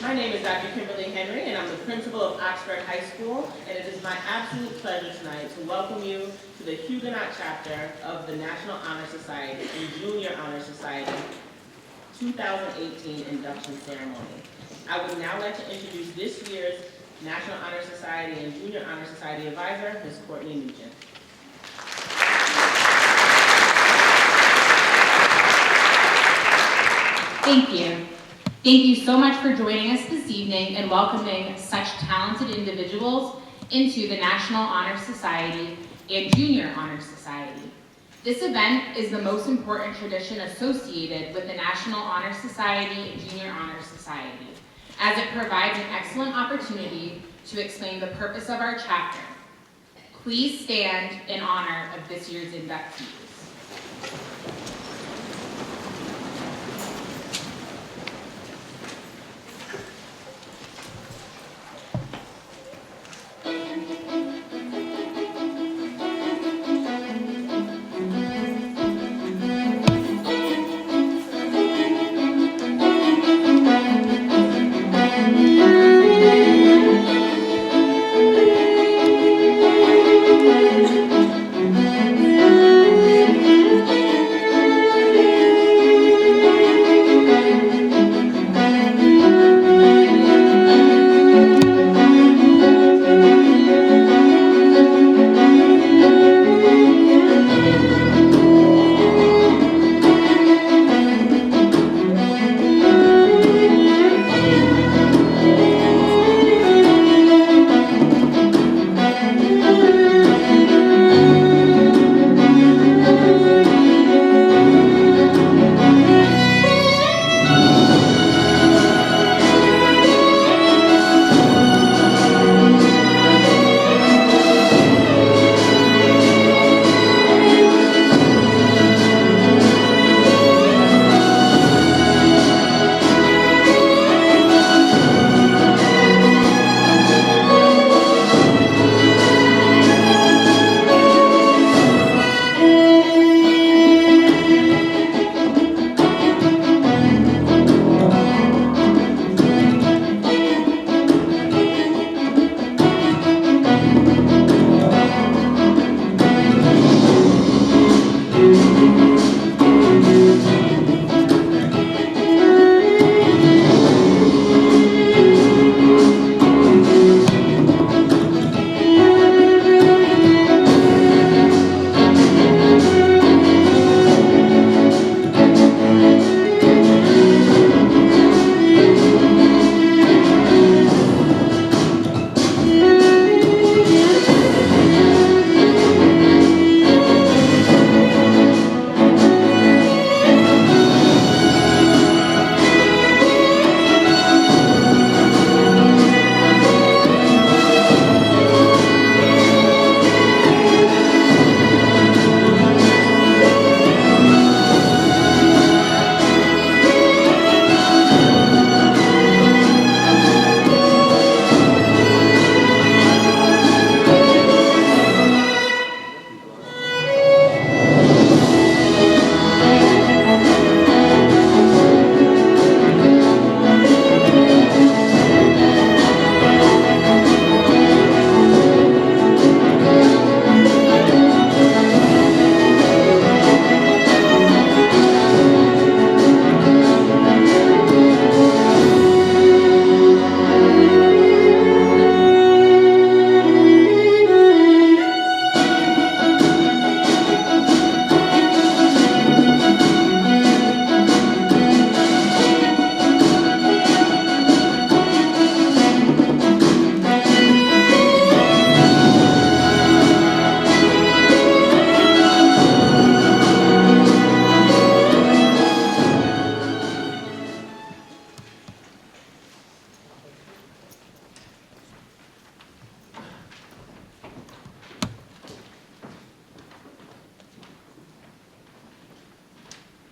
My name is Dr. Kimberly Henry, and I'm the principal of Oxford High School, and it is my absolute pleasure tonight to welcome you to the Huguenot chapter of the National Honor Society and Junior Honor Society 2018 induction ceremony. I would now like to introduce this year's National Honor Society and Junior Honor Society advisor, Ms. Courtney Nugent. Thank you. Thank you so much for joining us this evening and welcoming such talented individuals into the National Honor Society and Junior Honor Society. This event is the most important tradition associated with the National Honor Society and Junior Honor Society, as it provides an excellent opportunity to explain the purpose of our chapter. Please stand in honor of this year's inductees.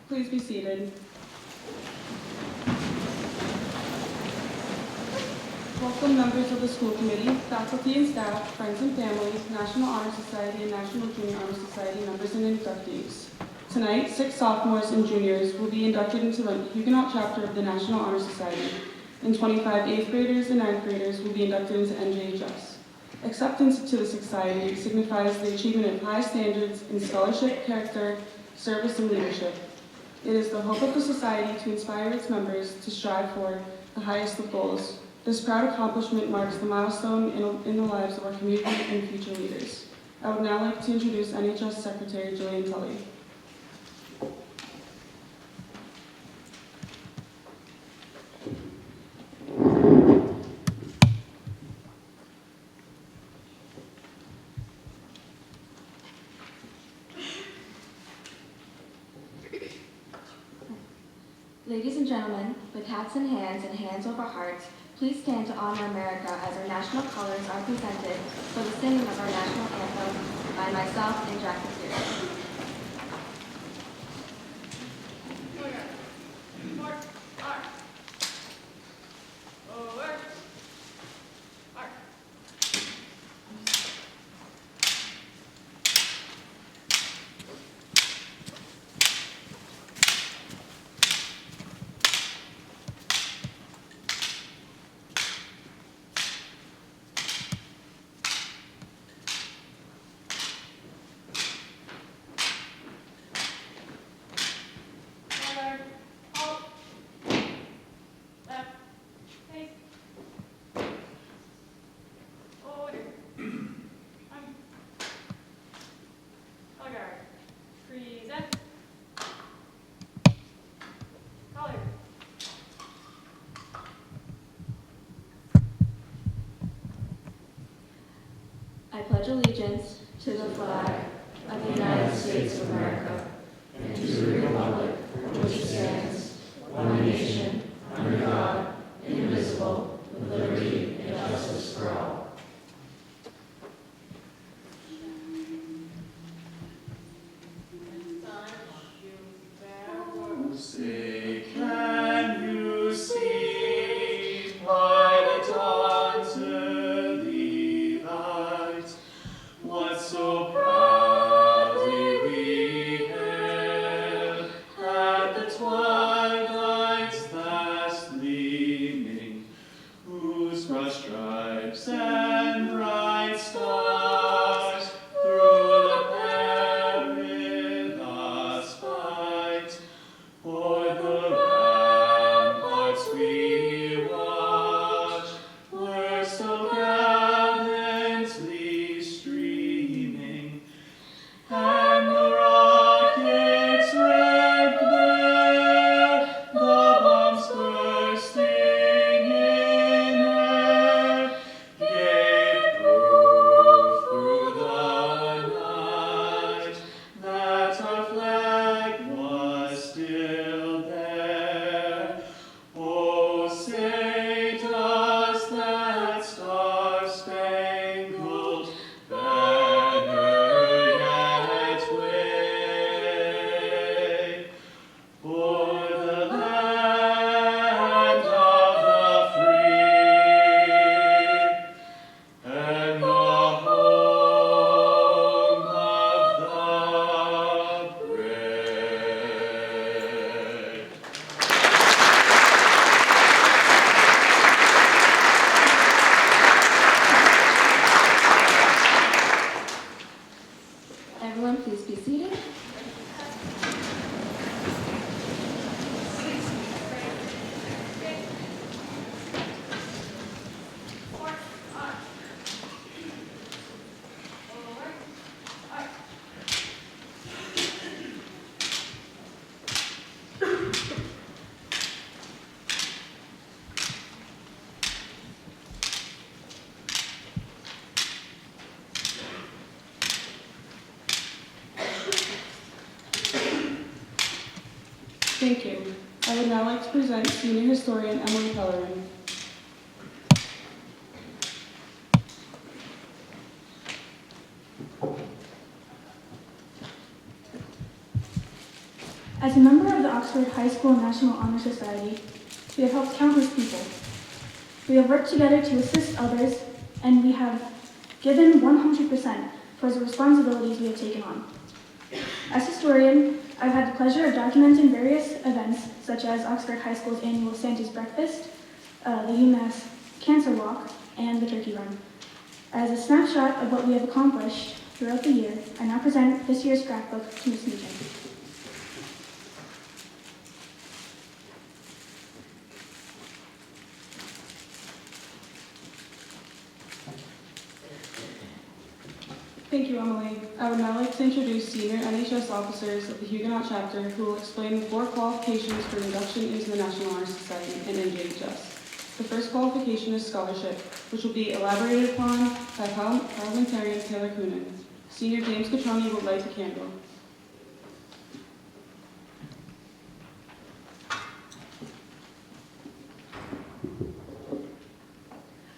Please be seated. Welcome members of the school committee, faculty and staff, friends and families, National Honor Society and National Junior Honor Society members and inductees. Tonight, 6 sophomores and juniors will be inducted into the Huguenot chapter of the National Honor Society. and 25 8th graders and 9th graders will be inducted into NJHS. Acceptance to the society signifies the achievement of high standards in scholarship, character, service, and leadership. It is the hope of the society to inspire its members to strive for the highest of goals. This proud accomplishment marks the milestone in the lives of our community and future leaders. I would now like to introduce NHS Secretary Jillian Tully. Ladies and gentlemen, with hats in hands and hands over hearts, please stand to honor America as our national colors are presented for the singing of our national anthem by myself and Jack Material. I pledge allegiance to the flag of the United States of America and to the republic for which it stands, one nation, under God, indivisible, with liberty and justice for all. Say, can you see by the dawn's early light what so proudly we hailed at the twilight's last gleaming, whose broad stripes and bright stars through the perilous fight for the ramparts we watch were so gallantly streaming, and the rockets' red glare, the bombs bursting in air, gave proof through the night that our flag was still there. Oh, say does that star-spangled banner yet wave for the land of the free and the home of the brave? Everyone, please be seated. Thank you. I would now like to present Senior Historian Emily Pellerin. As a member of the Oxford High School National Honor Society, we have helped countless people. We have worked together to assist others, and we have given 100% towards the responsibilities we have taken on. As historian, I've had the pleasure of documenting various events, such as Oxford High School's annual Santa's Breakfast, the UMass Cancer Walk, and the Turkey Run. As a snapshot of what we have accomplished throughout the year, I now present this year's scrapbook to Ms. Nugent. Thank you, Emily. I would now like to introduce senior NHS officers of the Huguenot chapter who will explain the 4 qualifications for induction into the National Honor Society and NJHS. The first qualification is scholarship, which will be elaborated upon by parliamentarian Taylor Coonan. Senior James Catroni will light the candle.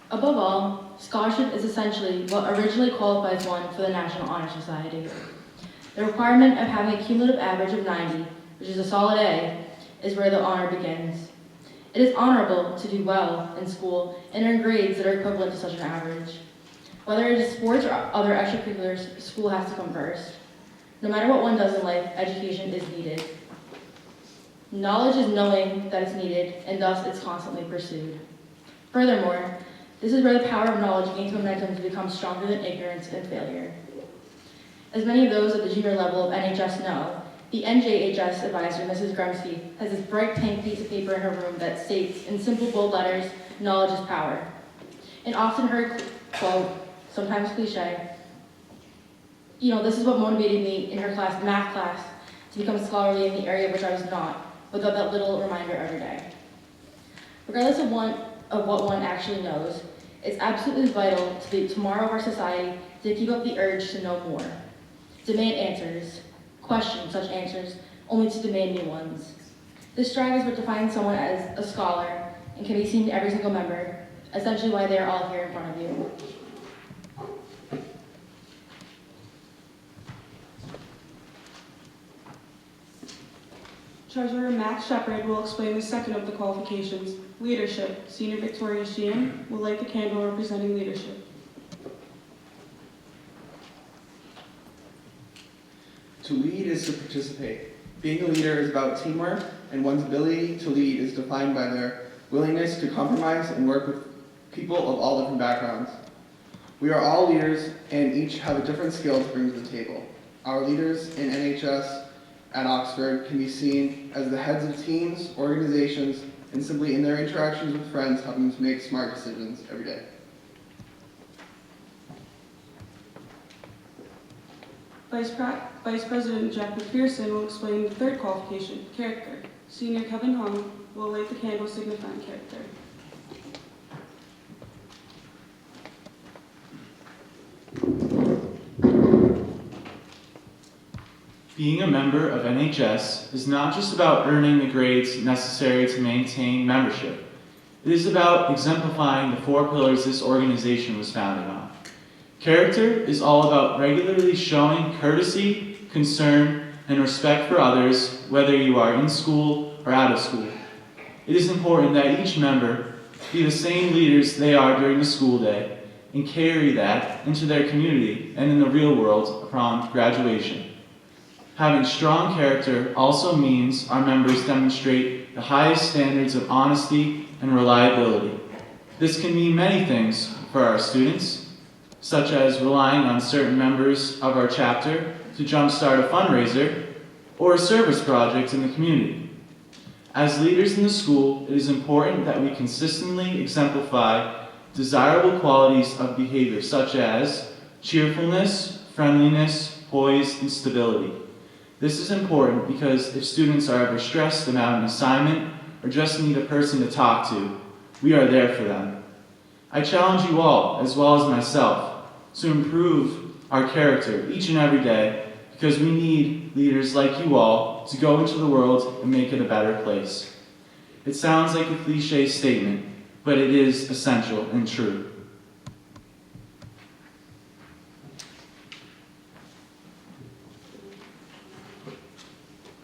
Above all, scholarship is essentially what originally qualifies one for the National Honor Society. The requirement of having a cumulative average of 90, which is a solid A, is where the honor begins. It is honorable to do well in school and earn grades that are equivalent to such an average. Whether it is sports or other extracurriculars, school has to come first. No matter what one does in life, education is needed. Knowledge is knowing that it's needed, and thus it's constantly pursued. Furthermore, this is where the power of knowledge gains momentum to become stronger than ignorance and failure. As many of those at the junior level of NHS know, the NJHS advisor, Mrs. Grumsky, has this bright pink piece of paper in her room that states, in simple bold letters, knowledge is power. An often heard quote, sometimes cliche, this is what motivated me in her class, math class, to become scholarly in the area which I was not, without that little reminder every day. Regardless of what one actually knows, it's absolutely vital to the tomorrow of our society to keep up the urge to know more. Demand answers, question such answers, only to demand new ones. This drive is what defines someone as a scholar and can be seen in every single member, essentially why they are all here in front of you. Treasurer Max Shepard will explain the second of the qualifications, leadership. Senior Victoria Sheehan will light the candle representing leadership. To lead is to participate. Being a leader is about teamwork, and one's ability to lead is defined by their willingness to compromise and work with people of all different backgrounds. We are all leaders, and each have a different skill to bring to the table. Our leaders in NHS at Oxford can be seen as the heads of teams, organizations, and simply in their interactions with friends helping to make smart decisions every day. Vice President Jack McPherson will explain the third qualification, character. Senior Kevin Hung will light the candle signifying character. Being a member of NHS is not just about earning the grades necessary to maintain membership. It is about exemplifying the 4 pillars this organization was founded on. Character is all about regularly showing courtesy, concern, and respect for others, whether you are in school or out of school. It is important that each member be the same leaders they are during the school day and carry that into their community and in the real world upon graduation. Having strong character also means our members demonstrate the highest standards of honesty and reliability. This can mean many things for our students, such as relying on certain members of our chapter to jumpstart a fundraiser or a service project in the community. As leaders in the school, it is important that we consistently exemplify desirable qualities of behavior such as cheerfulness, friendliness, poise, and stability. This is important because if students are ever stressed about an assignment or just need a person to talk to, we are there for them. I challenge you all, as well as myself, to improve our character each and every day because we need leaders like you all to go into the world and make it a better place. It sounds like a cliche statement, but it is essential and true.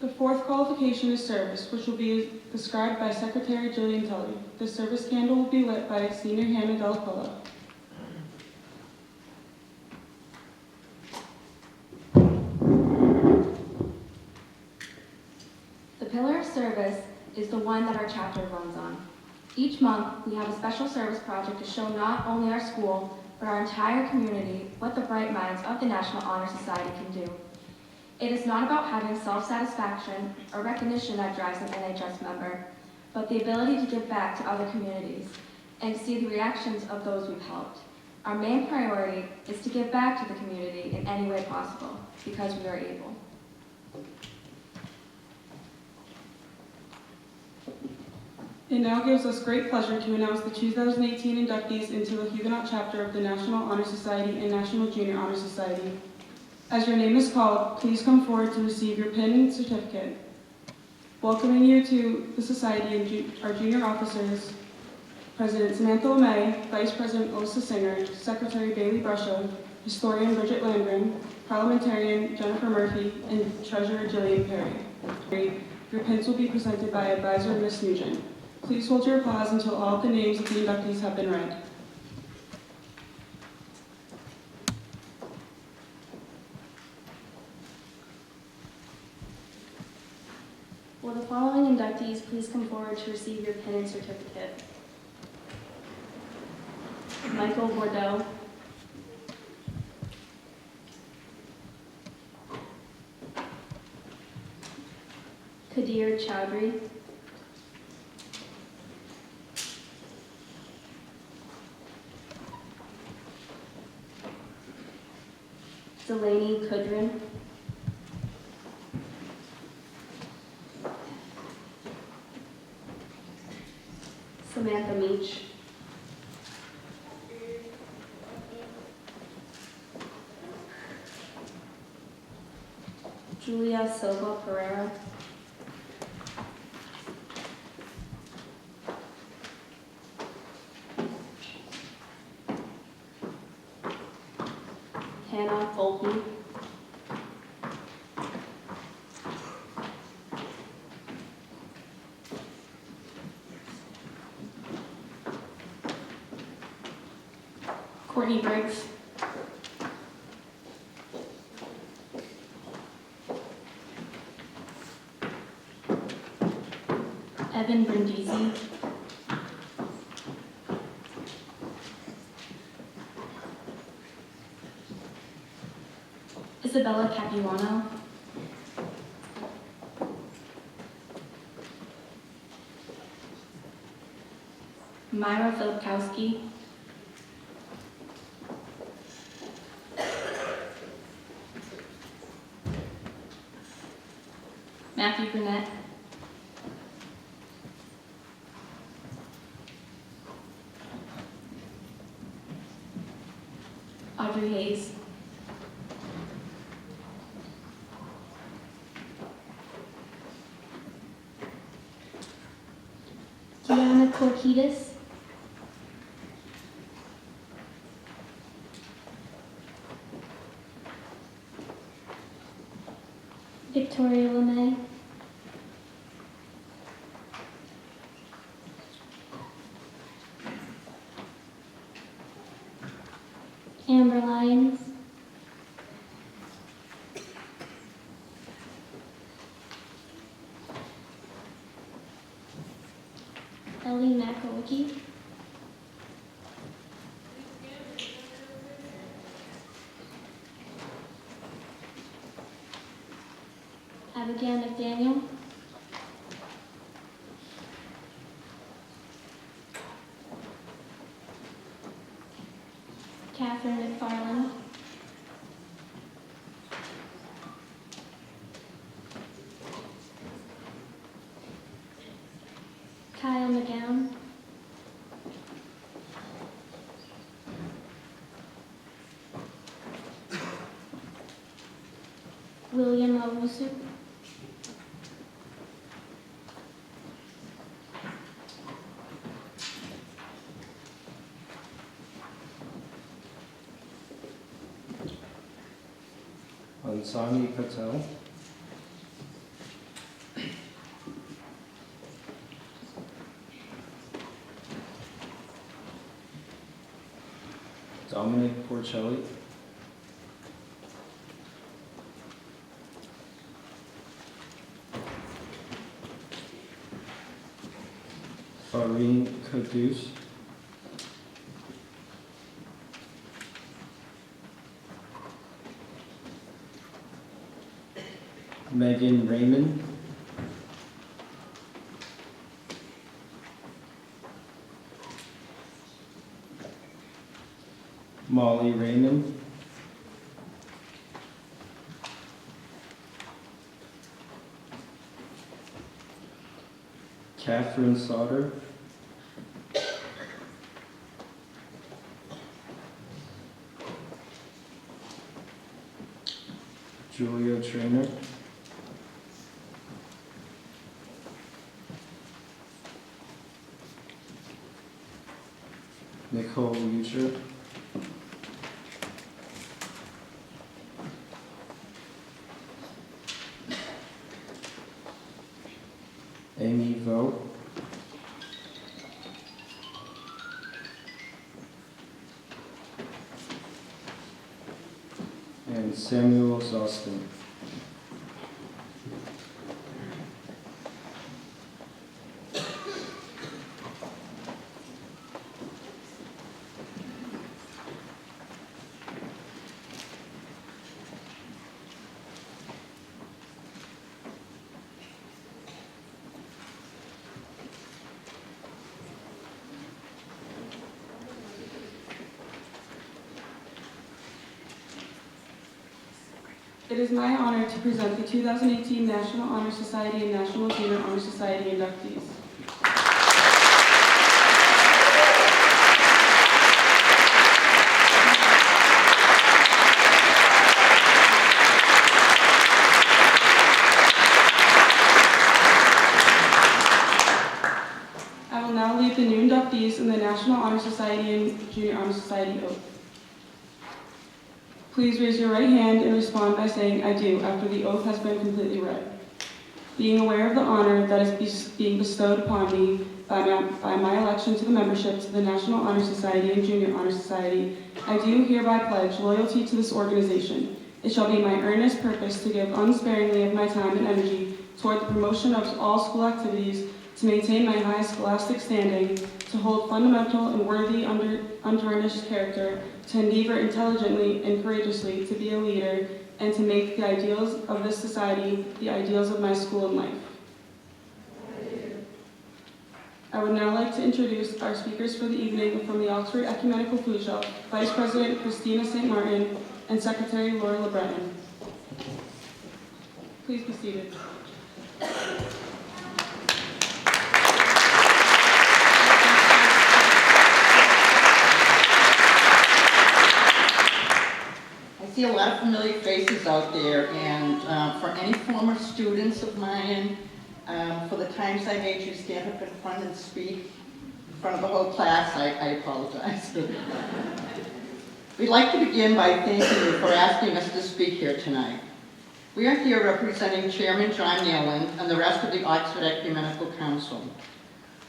The fourth qualification is service, which will be described by Secretary Jillian Tully. The service candle will be lit by Senior Hannah Delaquilla. The pillar of service is the one that our chapter runs on. Each month, we have a special service project to show not only our school, but our entire community what the bright minds of the National Honor Society can do. It is not about having self-satisfaction or recognition that drives an NHS member, but the ability to give back to other communities and see the reactions of those we've helped. Our main priority is to give back to the community in any way possible, because we are able. It now gives us great pleasure to announce the 2018 inductees into the Huguenot chapter of the National Honor Society and National Junior Honor Society. As your name is called, please come forward to receive your pin and certificate. Welcoming you to the Society and our junior officers, President Samantha LeMay, Vice President Alyssa Singer, Secretary Bailey Brusha, Historian Bridget Landgren, Parliamentarian Jennifer Murphy, and Treasurer Jillian Perry. Your pins will be presented by Advisor Ms. Nugent. Please hold your applause until all the names of the inductees have been read. Will the following inductees please come forward to receive your pin and certificate? Michael Bordeaux, Kadir Chowdhury, Delaney Kudrin, Samantha Meach, Julia Silva Pereira, Hannah Volpe, Courtney Briggs, Evan Brindisi, Isabella Capuano, Myra Filipkowski, Matthew Burnett, Audrey Hayes, Diana Korkidis, Victoria LeMay, Amber Lyons, Ellie Makowicki, Abigail McDaniel, Catherine McFarland, Kyle McGowan, William Owusu, Ansani Patel, Dominic Porcelli, Faureen Caduce. Megan Raymond. Molly Raymond. Catherine Sauter. Julia Trainer. Nicole Lucher. Amy Vogt. And Samuel Zostin. It is my honor to present the 2018 National Honor Society and National Junior Honor Society inductees. I will now lead the new inductees in the National Honor Society and Junior Honor Society oath. Please raise your right hand and respond by saying, "I do," after the oath has been completely read. Being aware of the honor that is being bestowed upon me by my election to the membership to the National Honor Society and Junior Honor Society, I do hereby pledge loyalty to this organization. It shall be my earnest purpose to give unsparingly of my time and energy toward the promotion of all school activities, to maintain my high scholastic standing, to hold fundamental and worthy untarnished character, to endeavor intelligently and courageously to be a leader, and to make the ideals of this society the ideals of my school and life. I would now like to introduce our speakers for the evening from the Oxford Ecumenical Food Shelf, Vice President Christina St. Martin and Secretary Laura LeBreton. Please be seated. I see a lot of familiar faces out there, and for any former students of mine, for the times I made you stand up in front and speak in front of the whole class, I apologize. We'd like to begin by thanking you for asking us to speak here tonight. We are here representing Chairman John Nealon and the rest of the Oxford Ecumenical Council.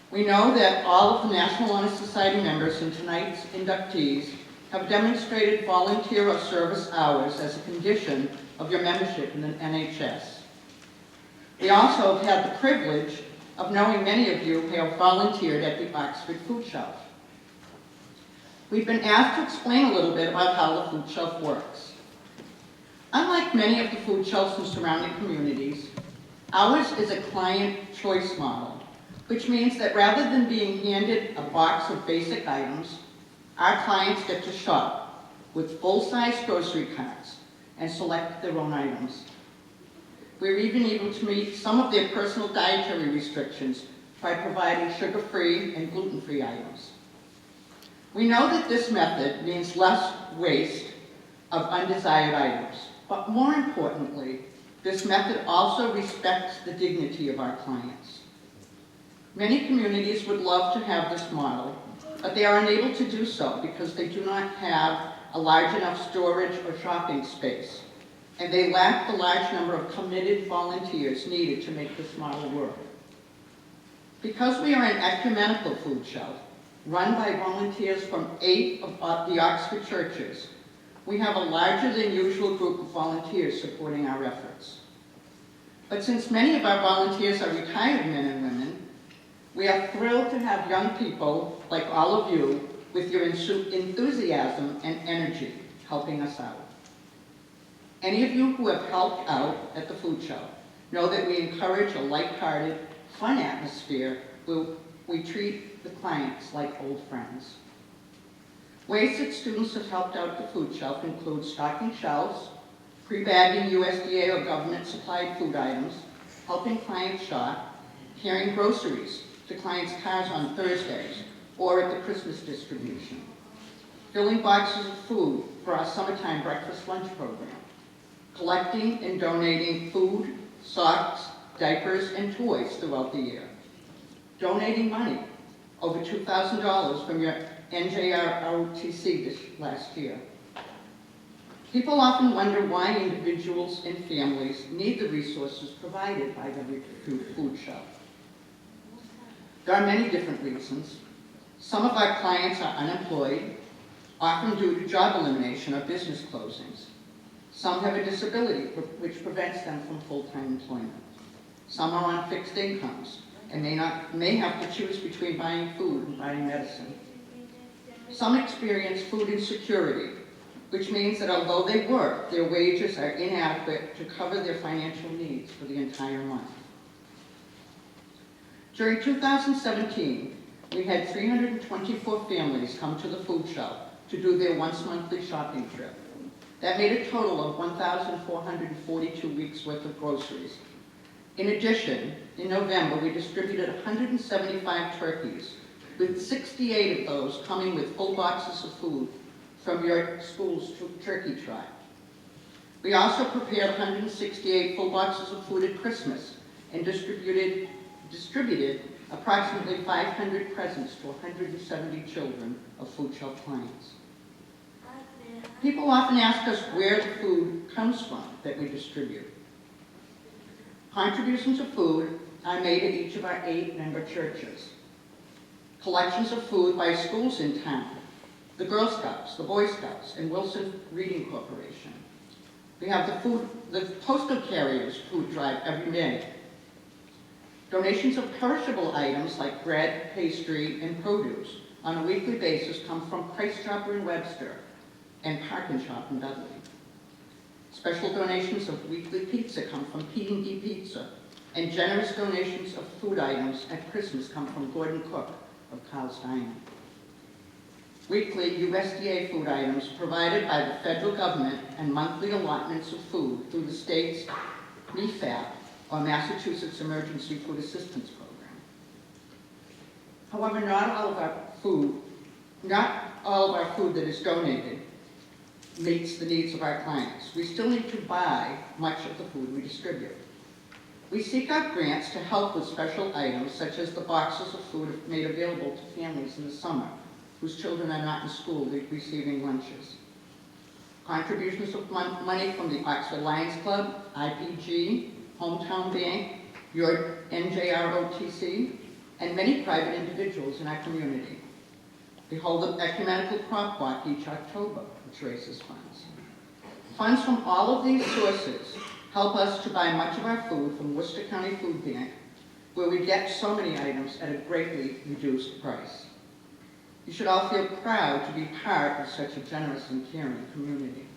We know that all of the National Honor Society members and tonight's inductees have demonstrated volunteer or service hours as a condition of your membership in the NHS. We also have had the privilege of knowing many of you who have volunteered at the Oxford Food Shelf. We've been asked to explain a little bit about how the food shelf works. Unlike many of the food shelves in surrounding communities, ours is a client choice model, which means that rather than being handed a box of basic items, our clients get to shop with full-size grocery carts and select their own items. We're even able to meet some of their personal dietary restrictions by providing sugar-free and gluten-free items. We know that this method means less waste of undesired items, but more importantly, this method also respects the dignity of our clients. Many communities would love to have this model, but they are unable to do so because they do not have a large enough storage or shopping space, and they lack the large number of committed volunteers needed to make this model work. Because we are an ecumenical food shelf, run by volunteers from 8 of the Oxford churches, we have a larger than usual group of volunteers supporting our efforts. But since many of our volunteers are retired men and women, we We are thrilled to have young people like all of you with your enthusiasm and energy helping us out. Any of you who have helped out at the food show know that we encourage a lighthearted, fun atmosphere where we treat the clients like old friends. Ways that students have helped out the food shelf include stocking shelves, pre-bagging USDA or government-supplied food items, helping clients shop, carrying groceries to clients' cars on Thursdays or at the Christmas distribution, filling boxes of food for our summertime breakfast lunch program, collecting and donating food, socks, diapers, and toys throughout the year, donating money, over $2,000 from your NJHS this last year. People often wonder why individuals and families need the resources provided by the food shelf. There are many different reasons. Some of our clients are unemployed, often due to job elimination or business closings. Some have a disability which prevents them from full-time employment. Some are on fixed incomes and may have to choose between buying food and buying medicine. Some experience food insecurity, which means that although they work, their wages are inadequate to cover their financial needs for the entire month. During 2017, we had 324 families come to the food shelf to do their once-monthly shopping trip. That made a total of 1,442 weeks worth of groceries. In addition, in November, we distributed 175 turkeys, with 68 of those coming with full boxes of food from your school's turkey tribe. We also prepared 168 full boxes of food at Christmas and distributed approximately 500 presents to 170 children of food shelf clients. People often ask us where the food comes from that we distribute. Contributions of food are made at each of our 8 member churches. Collections of food by schools in town, the Girl Scouts, the Boy Scouts, and Wilson Reading Corporation. We have the postal carriers food drive every May. Donations of perishable items like bread, pastry, and produce on a weekly basis come from Price Chopper in Webster and Park and Shop in Dudley. Special donations of weekly pizza come from P&D Pizza, and generous donations of food items at Christmas come from Gordon Cook of Carl's Dining. Weekly USDA food items provided by the federal government and monthly allotments of food through the state's MEFAP, or Massachusetts Emergency Food Assistance Program. However, not all of our food that is donated meets the needs of our clients. We still need to buy much of the food we distribute. We seek out grants to help with special items such as the boxes of food made available to families in the summer whose children are not in school receiving lunches. Contributions of money from the Oxford Lions Club, IPG, Hometown Bank, your NJROTC, and many private individuals in our community. We hold an ecumenical crop walk each October, which raises funds. Funds from all of these sources help us to buy much of our food from Worcester County Food Bank, where we get so many items at a greatly reduced price. You should all feel proud to be part of such a generous and caring community.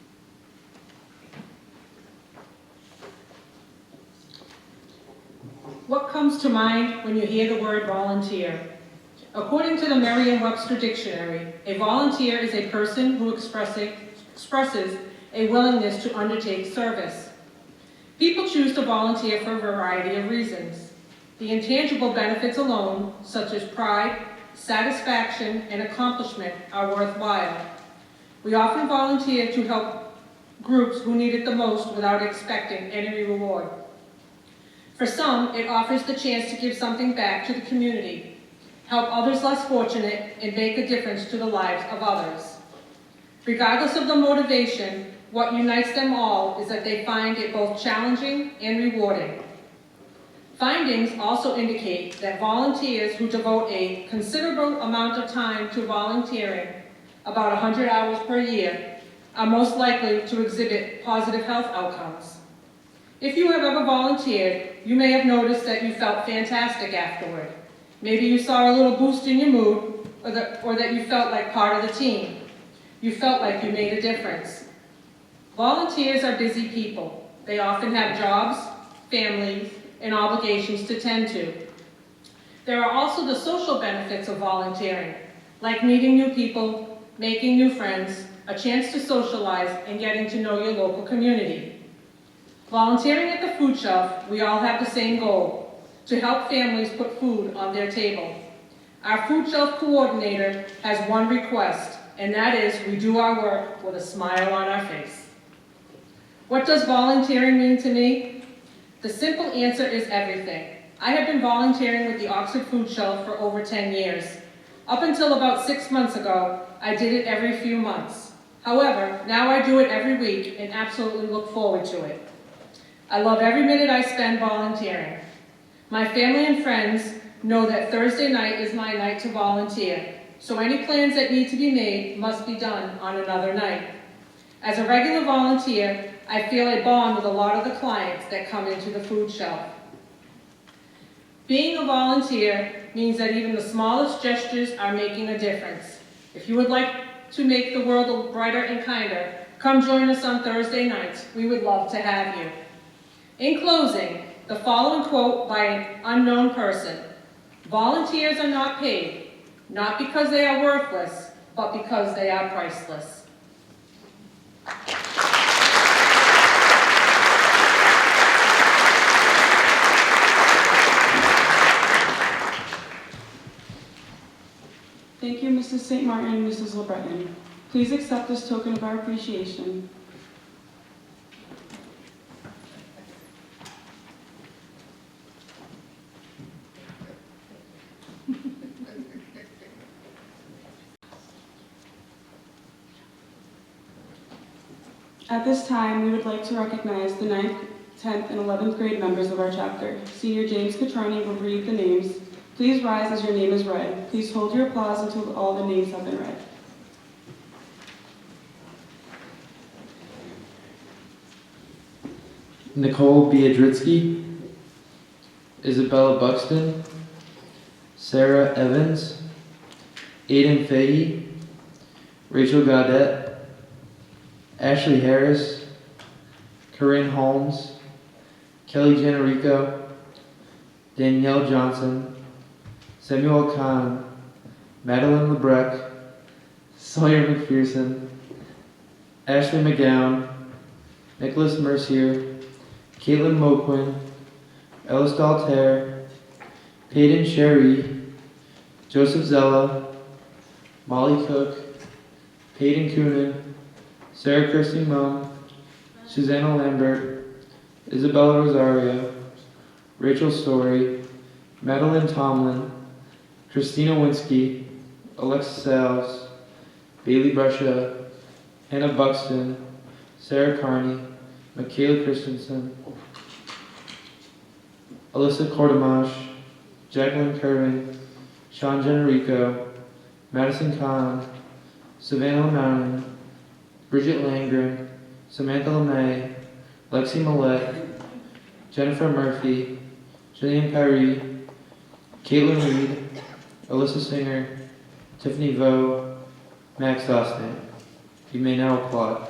What comes to mind when you hear the word volunteer? According to the Merriam-Webster Dictionary, a volunteer is a person who expresses a willingness to undertake service. People choose to volunteer for a variety of reasons. The intangible benefits alone, such as pride, satisfaction, and accomplishment, are worthwhile. We often volunteer to help groups who need it the most without expecting any reward. For some, it offers the chance to give something back to the community, help others less fortunate, and make a difference to the lives of others. Regardless of the motivation, what unites them all is that they find it both challenging and rewarding. Findings also indicate that volunteers who devote a considerable amount of time to volunteering, about 100 hours per year, are most likely to exhibit positive health outcomes. If you have ever volunteered, you may have noticed that you felt fantastic afterward. Maybe you saw a little boost in your mood, or that you felt like part of the team. You felt like you made a difference. Volunteers are busy people. They often have jobs, families, and obligations to tend to. There are also the social benefits of volunteering, like meeting new people, making new friends, a chance to socialize, and getting to know your local community. Volunteering at the food shelf, we all have the same goal, to help families put food on their table. Our food shelf coordinator has one request, and that is we do our work with a smile on our face. What does volunteering mean to me? The simple answer is everything. I have been volunteering with the Oxford Food Shelf for over 10 years. Up until about 6 months ago, I did it every few months. However, now I do it every week and absolutely look forward to it. I love every minute I spend volunteering. My family and friends know that Thursday night is my night to volunteer, so any plans that need to be made must be done on another night. As a regular volunteer, I feel a bond with a lot of the clients that come into the food shelf. Being a volunteer means that even the smallest gestures are making a difference. If you would like to make the world brighter and kinder, come join us on Thursday nights. We would love to have you. In closing, the following quote by an unknown person: "Volunteers are not paid, not because they are worthless, but because they are priceless." Thank you, Mrs. St. Martin and Mrs. LeBreton. Please accept this token of our appreciation. At this time, we would like to recognize the 9th, 10th, and 11th grade members of our chapter. Senior James Catroni will read the names. Please rise as your name is read. Please hold your applause until all the names have been read. Nicole Biedritsky, Isabella Buxton, Sarah Evans, Aiden Fahey, Rachel Gaudette, Ashley Harris, Corinne Holmes, Kelly Generico, Danielle Johnson, Samuel Kahn, Madeline Lebrecq, Sawyer McPherson, Ashley McGowan, Nicholas Mercier, Caitlin Moquin, Ellis Daltaire, Peyton Sherry, Joseph Zella, Molly Cook, Peyton Coonan, Sarah Kirsty Mung, Susanna Lambert, Isabella Rosario, Rachel Story, Madeline Tomlin, Christina Winsky, Alexa Sales, Bailey Brusha, Hannah Buxton, Sarah Carney, Michaela Christensen, Alyssa Cordamash, Jacqueline Curran, Sean Generico, Madison Kahn, Savannah Mountain, Bridget Langren, Samantha LeMay, Lexi Millette, Jennifer Murphy, Jillian Kyrie, Caitlin Reed, Alyssa Singer, Tiffany Vo, Max Dostan. You may now applaud.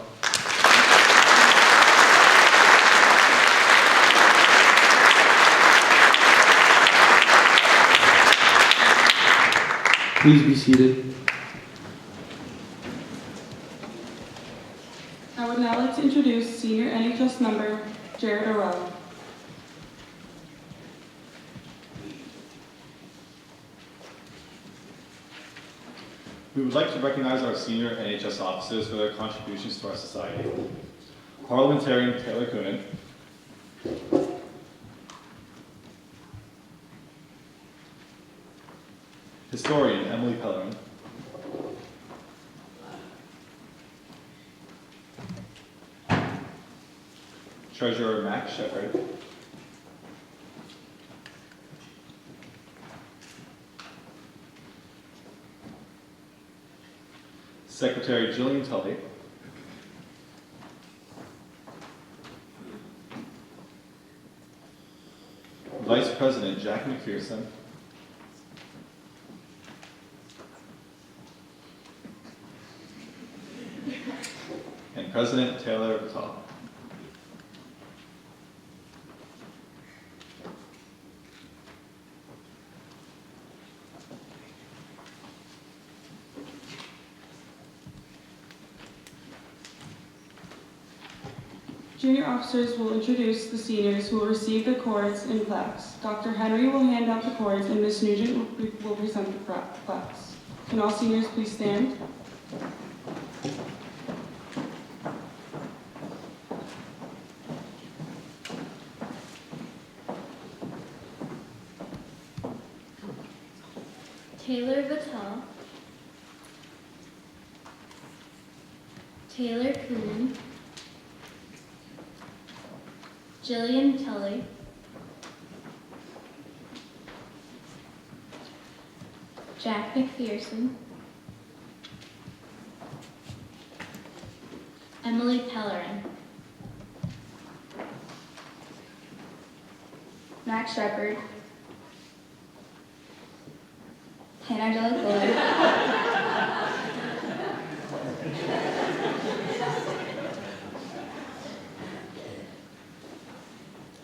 Please be seated. I would now like to introduce senior NHS member Jared Orell. We would like to recognize our senior NHS officers for their contributions to our society. Parliamentarian Taylor Coonan, historian Emily Pellerin, Treasurer Max Shepard, Secretary Jillian Tully, Vice President Jack McPherson, and President Taylor Vitale. Junior officers will introduce the seniors who will receive the cords and plaques. Dr. Henry will hand out the cords and Ms. Nugent will present the plaques. Can all seniors please stand? Taylor Vitale, Taylor Kuhn, Jillian Tully, Jack McPherson, Emily Pellerin, Max Shepard, Hannah Delacour,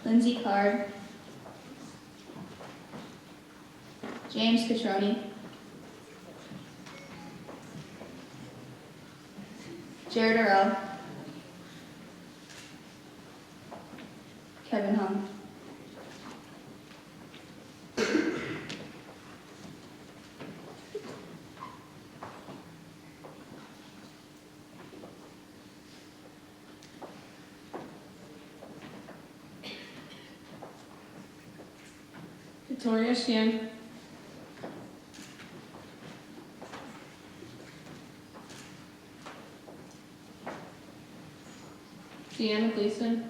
Lindsay Card, James Catroni, Jared Arell, Kevin Hung. Victoria Shan. Deanna Gleason.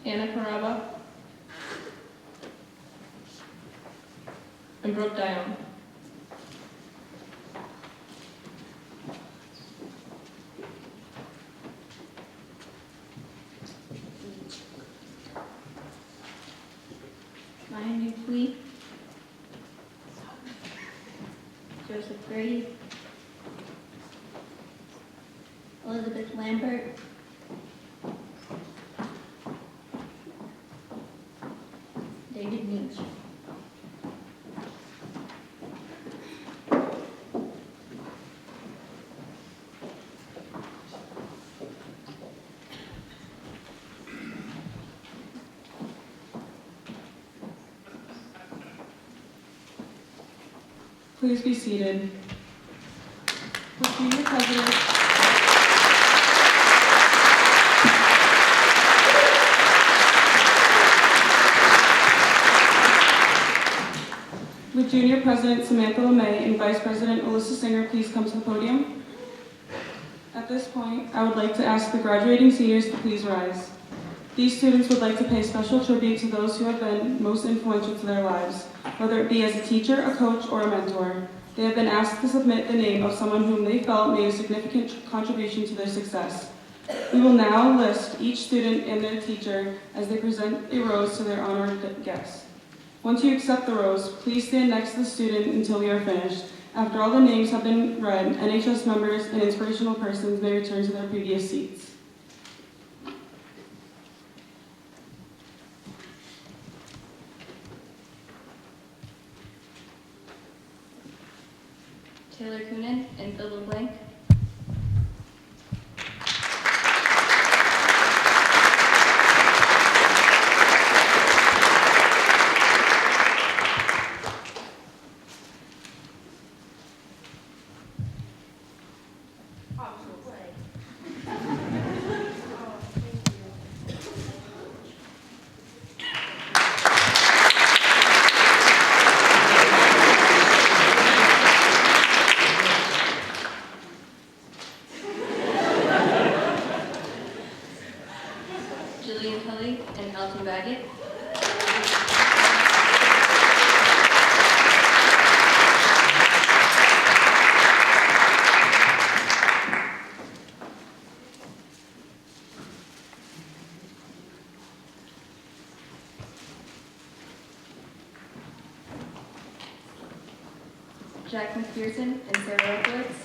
Anna Caraba. And Brooke Dion. Ryan Dupuy, Joseph Grady, Elizabeth Lambert, David Meach. Please be seated. With junior president. Would Junior President Samantha LeMay and Vice President Alyssa Singer please come to the podium? At this point, I would like to ask the graduating seniors to please rise. These students would like to pay special tribute to those who have been most influential to their lives, whether it be as a teacher, a coach, or a mentor. They have been asked to submit the name of someone whom they felt made a significant contribution to their success. We will now list each student and their teacher as they present a rose to their honored guests. Once you accept the rose, please stand next to the student until we are finished. After all the names have been read, NHS members and inspirational persons may return to their previous seats. Taylor Coonan and fill the blank. Jillian Tully and Elton Baggett. Jack McPherson, and Sarah Edwards.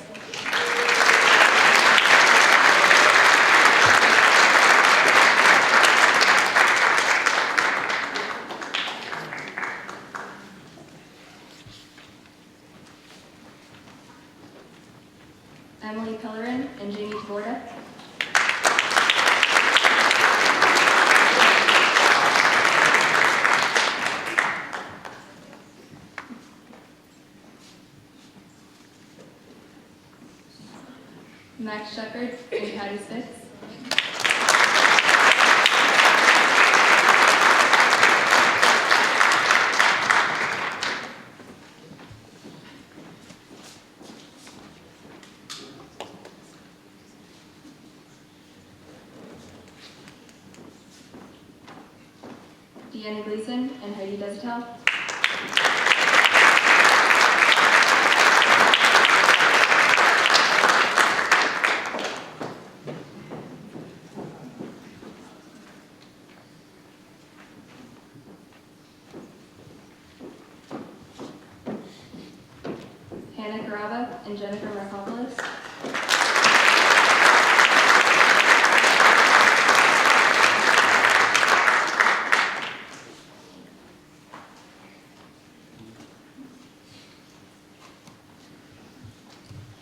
Emily Pellerin and Jamie Taborda. Max Shepard and Patty Spitz. Deanna Gleason and Heidi Desatel. Hannah Carava and Jennifer Markopoulos.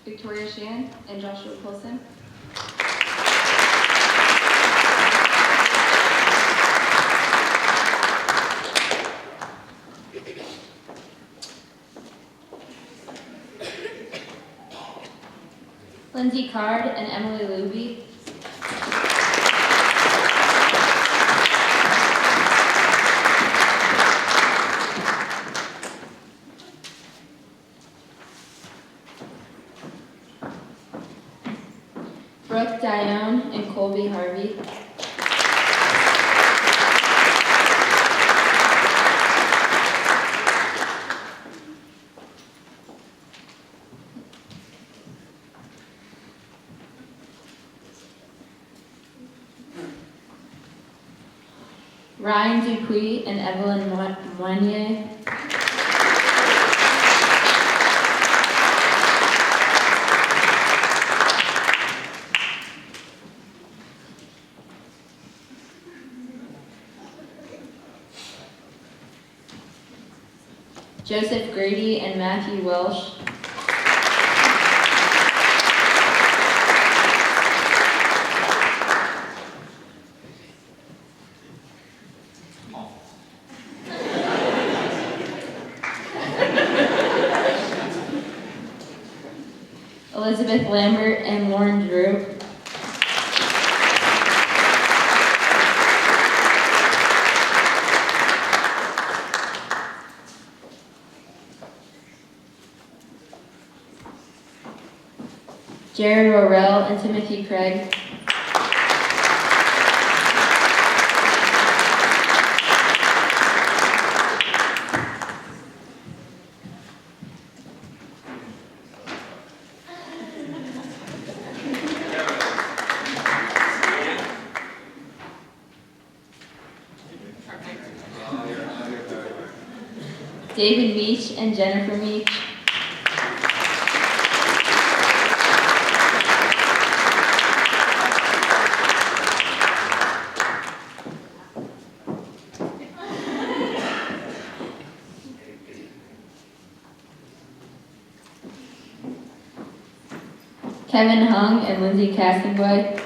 Victoria Shan and Joshua Coulson. Lindsay Card and Emily Luby. Brooke Dione and Colby Harvey. Ryan Dupuis and Evelyn Moinier. Joseph Grady and Matthew Welsh. Elizabeth Lambert and Lauren Drew. Jared Worrell and Timothy Craig. David Meach and Jennifer Meach. Kevin Hung and Lindsay Castonguay.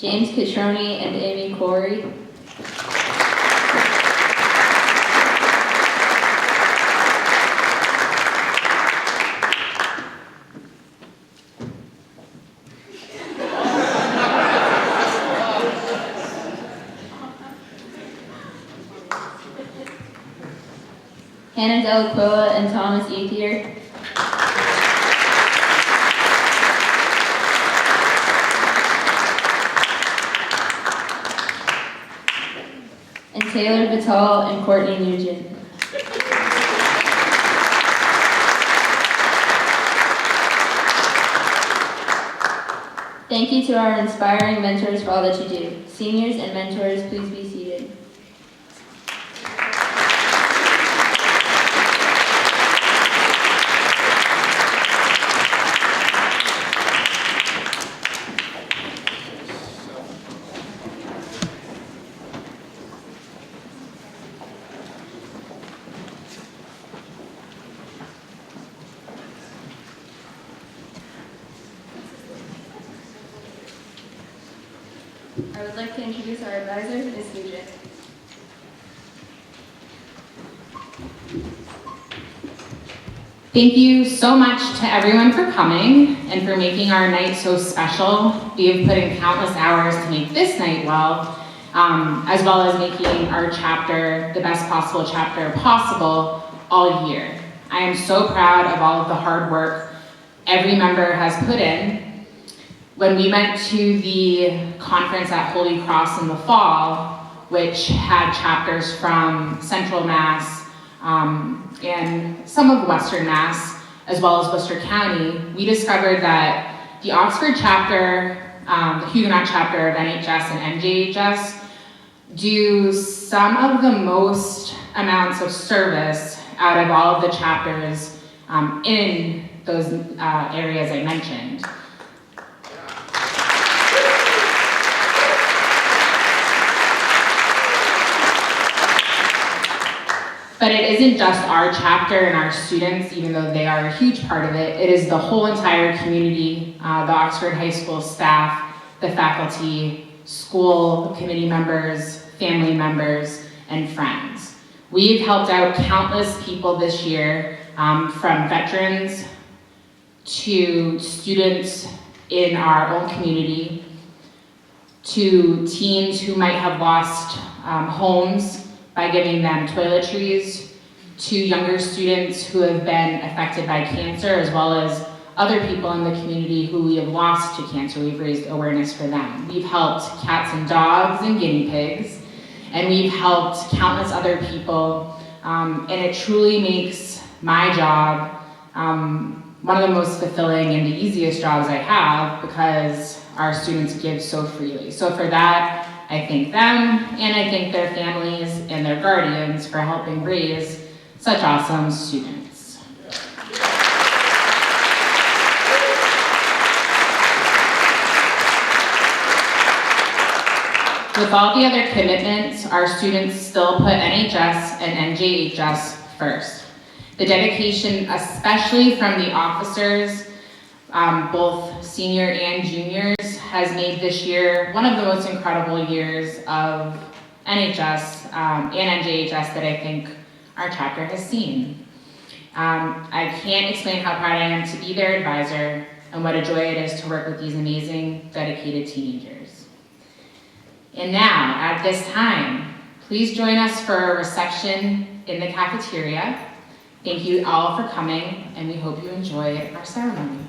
James Catroni and Amy Corey. Hannah Delaquilla and Thomas Ethier. And Taylor Vital and Courtney Nugent. Thank you to our inspiring mentors for all that you do. Seniors and mentors, please be seated. I would like to introduce our advisor, Ms. Nugent. Thank you so much to everyone for coming and for making our night so special. We have put in countless hours to make this night as well as making our chapter the best possible chapter possible all year. I am so proud of all of the hard work every member has put in. When we went to the conference at Holy Cross in the fall, which had chapters from Central Mass and some of Western Mass, as well as Worcester County, we discovered that the Oxford chapter, the Huguenot chapter of NHS and NJHS, do some of the most amounts of service out of all of the chapters in those areas I mentioned. But it isn't just our chapter and our students, even though they are a huge part of it. It is the whole entire community, the Oxford High School staff, the faculty, school committee members, family members, and friends. We've helped out countless people this year, from veterans to students in our own community, to teens who might have lost homes by giving them toiletries, to younger students who have been affected by cancer, as well as other people in the community who we have lost to cancer. We've raised awareness for them. We've helped cats and dogs and guinea pigs, and we've helped countless other people, and it truly makes my job one of the most fulfilling and the easiest jobs I have, because our students give so freely. So for that, I thank them, and I thank their families and their guardians for helping raise such awesome students. With all the other commitments, our students still put NHS and NJHS first. The dedication, especially from the officers, both senior and juniors, has made this year one of the most incredible years of NHS and NJHS that I think our chapter has seen. I can't explain how proud I am to be their advisor and what a joy it is to work with these amazing, dedicated teenagers. And now, at this time, please join us for a reception in the cafeteria. Thank you all for coming, and we hope you enjoy our ceremony.